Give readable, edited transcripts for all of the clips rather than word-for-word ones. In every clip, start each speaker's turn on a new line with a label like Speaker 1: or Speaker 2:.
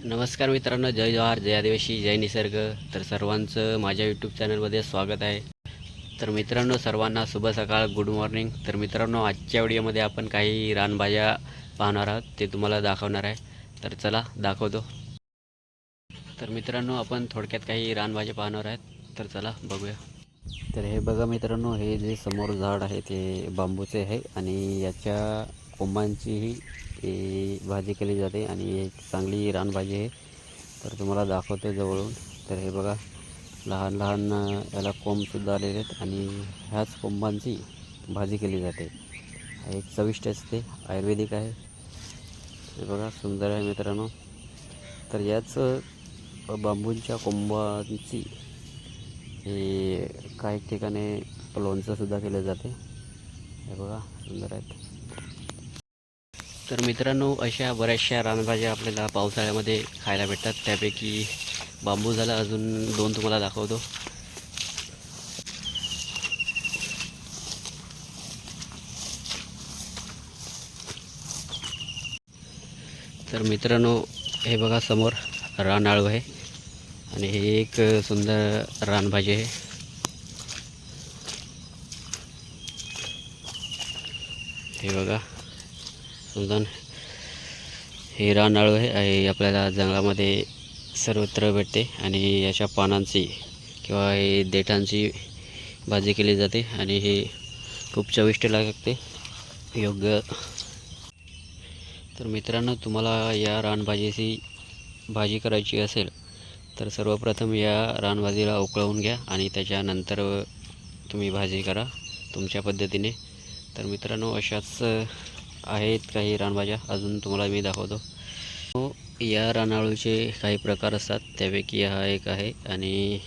Speaker 1: नमस्कार मित्रांनो, जय जवाहर, जय आदिवासी, जय निसर्ग. तर सर्वांचं माझ्या यूट्यूब चॅनलमध्ये स्वागत आहे. तर मित्रांनो, सर्वांना शुभ सकाळ, गुड मॉर्निंग. तर मित्रांनो, आजच्या व्हिडिओमध्ये आपण काही रानभाज्या पाहणार आहोत, ते तुम्हाला दाखवणार आहे. तर चला दाखवतो. तर मित्रांनो, आपण थोडक्यात काही रानभाज्या पाहणार आहेत. तर चला बघूया. तर हे बघा मित्रांनो, हे जे समोर झाड आहे ते बांबूचे आहे आणि याच्या कोंबांचीही भाजी केली जाते आणि एक चांगली रानभाजी आहे. तर तुम्हाला दाखवतो जवळून. तर हे बघा, लहान लहान याला कोंबसुद्धा आलेले आहेत आणि ह्याच कोंबांची भाजी केली जाते. एक चविष्ट असते, आयुर्वेदिक आहे. हे बघा, सुंदर आहे मित्रांनो. तर याच बांबूंच्या कोंबांची हे काही ठिकाणी लोणचंसुद्धा केलं जाते. हे बघा, सुंदर आहेत. तर मित्रांनो, अशा बऱ्याचशा रानभाज्या आपल्याला पावसाळ्यामध्ये खायला भेटतात. त्यापैकी बांबू झाला, अजून दोन तुम्हाला दाखवतो. तर मित्रांनो, हे बघा समोर रानआळू आहे आणि हे एक सुंदर रानभाजी आहे. हे बघा, सुंदर हे रानआळू आहे. आपल्याला जंगलामध्ये सर्वत्र भेटते आणि याच्या पानांची किंवा हे देठांची भाजी केली जाते आणि हे खूप चविष्ट लागते. योग्य. तर मित्रांनो, तुम्हाला या रानभाजीची भाजी करायची असेल तर सर्वप्रथम या रानभाजीला उकळवून घ्या आणि त्याच्यानंतर तुम्ही भाजी करा तुमच्या पद्धतीने. तर मित्रांनो, अशाच आहेत काही रानभाज्या, अजून तुम्हाला मी दाखवतो. या रानआळूचे काही प्रकार असतात, त्यापैकी हा एक आहे आणि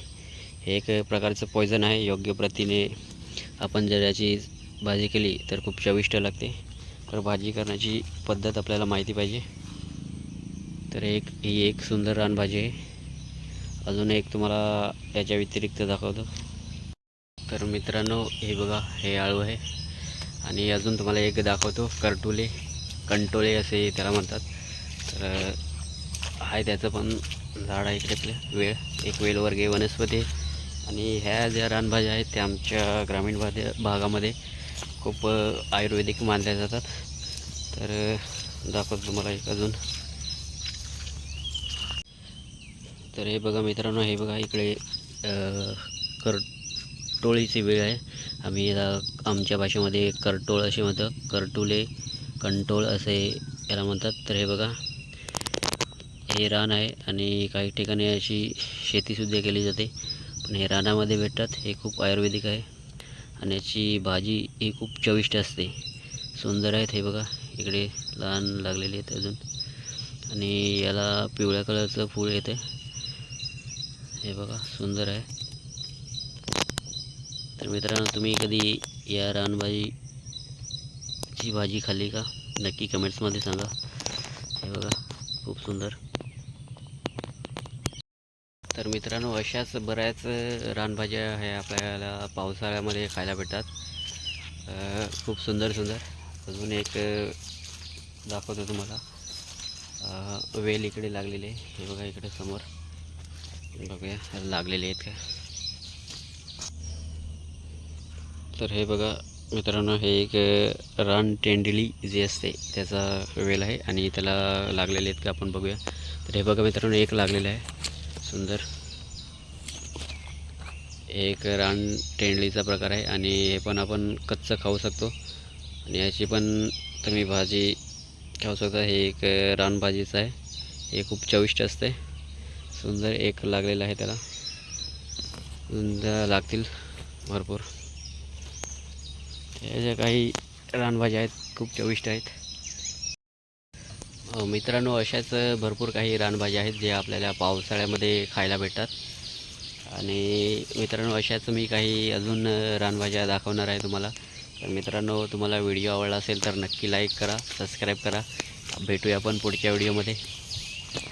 Speaker 1: हे एक प्रकारचं पॉयझन आहे. योग्य प्रतीने आपण जर याची भाजी केली तर खूप चविष्ट लागते. तर भाजी करण्याची पद्धत आपल्याला माहिती पाहिजे. तर ही एक सुंदर रानभाजी आहे. अजून एक तुम्हाला याच्या व्यतिरिक्त दाखवतो. तर मित्रांनो, हे बघा, हे आळू आहे आणि अजून तुम्हाला एक दाखवतो, कंटोळे असे त्याला म्हणतात. तर आहे त्याचं पण झाड आहे इकडे. आपल्या एक वेलवर्गीय वनस्पती आहे आणि ह्या ज्या रानभाज्या आहेत त्या आमच्या ग्रामीण भागामध्ये खूप आयुर्वेदिक मानल्या जातात. तर दाखवतो तुम्हाला एक अजून. तर हे बघा मित्रांनो, हे बघा इकडे करटोळीची वेळ आहे. आम्ही याला आमच्या भाषेमध्ये करटोळ असे म्हणतो. कंटोळ असे याला म्हणतात. तर हे बघा, हे रान आहे आणि काही ठिकाणी अशी शेतीसुद्धा केली जाते, पण हे रानामध्ये भेटतात. हे खूप आयुर्वेदिक आहे आणि याची भाजी ही खूप चविष्ट असते. सुंदर आहेत. हे बघा, इकडे लहान लागलेले आहेत अजून आणि याला पिवळ्या कलरचं फूल येते. हे बघा, सुंदर आहे. तर मित्रांनो, तुम्ही कधी या रानभाजीची भाजी खाल्ली का? नक्की कमेंट्समध्ये सांगा. हे बघा, खूप सुंदर. तर मित्रांनो, अशाच बऱ्याच रानभाज्या ह्या आपल्याला पावसाळ्यामध्ये खायला भेटतात. खूप सुंदर सुंदर. अजून एक दाखवतो तुम्हाला. वेल इकडे लागलेले आहे. हे बघा, इकडे समोर बघूया लागलेले आहेत का. तर हे बघा मित्रांनो, हे एक रानतेंडली जी असते त्याचा वेल आहे आणि त्याला लागलेले आहेत का आपण बघूया. तर हे बघा मित्रांनो, एक लागलेलं आहे सुंदर. एक रानतेंडलीचा प्रकार आहे आणि हे पण आपण कच्चं खाऊ शकतो आणि याची पण तुम्ही भाजी खाऊ शकता. हे एक रानभाजीचं आहे. हे खूप चविष्ट असते. सुंदर एक लागलेलं आहे, त्याला सुंदर लागतील भरपूर. या ज्या काही रानभाज्या आहेत खूप चविष्ट आहेत. मित्रांनो, अशाच भरपूर काही रानभाज्या आहेत जे आपल्याला पावसाळ्यामध्ये खायला भेटतात. आणि मित्रांनो, अशाच मी काही अजून रानभाज्या दाखवणार आहे तुम्हाला. तर मित्रांनो, तुम्हाला व्हिडिओ आवडला असेल तर नक्की लाईक करा, सबस्क्राईब करा. भेटूया आपण पुढच्या व्हिडिओमध्ये.